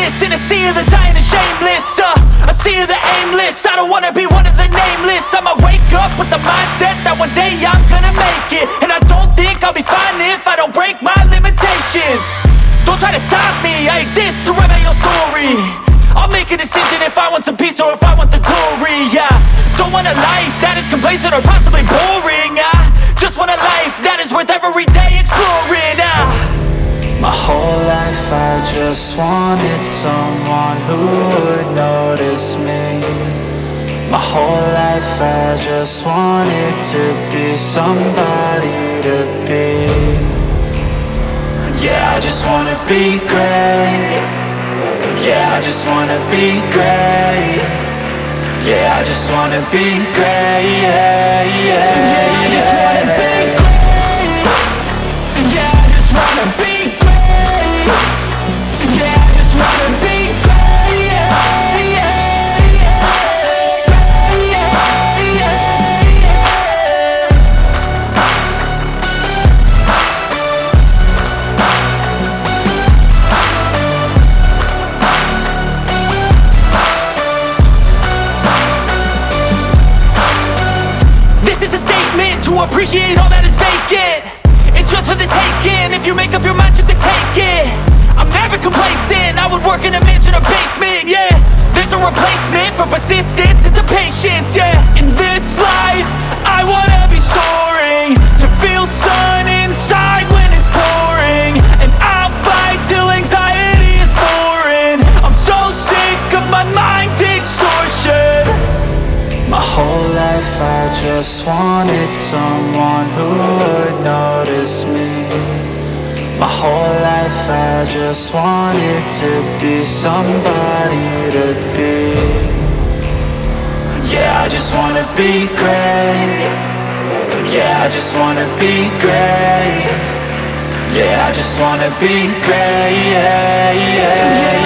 nameless in a sea of the dying and shameless. A sea of the aimless. I don't wanna be one of the nameless. I'ma wake up with the mindset that one day I'm gonna make it. And I don't think I'll be fine if I don't break my limitations. Don't try to stop me, I exist to write my own story. I'll make a decision if I want some peace or if I want the glory. Yeah, don't want a life that is complacent or possibly boring. I just want a life that is worth every day exploring. My whole life I just wanted someone who would notice me. My whole life I just wanted to be somebody to be. Yeah, I just wanna be great. Yeah, I just wanna be great. Yeah, I just wanna be great. Yeah, yeah, yeah, I just wanna be great. Yeah, I just wanna be great. Yeah, I just wanna be great. Yeah, yeah, yeah, yeah, yeah. To appreciate all that is vacant. It's just for the taking. If you make up your mind, you can take it. I'm never complacent. I would work in a mansion or basement. Yeah, there's no replacement for persistence. It's a patience. Yeah, in this life I wanna be soaring, to feel sun inside when it's pouring. And I'll fight till anxiety is boring. I'm so sick of my mind's extortion. My whole life I just wanted someone who would notice me. My whole life I just wanted to be somebody to be. Yeah, I just wanna be great. Yeah, I just wanna be great. Yeah, I just wanna be great. Yeah, yeah, yeah.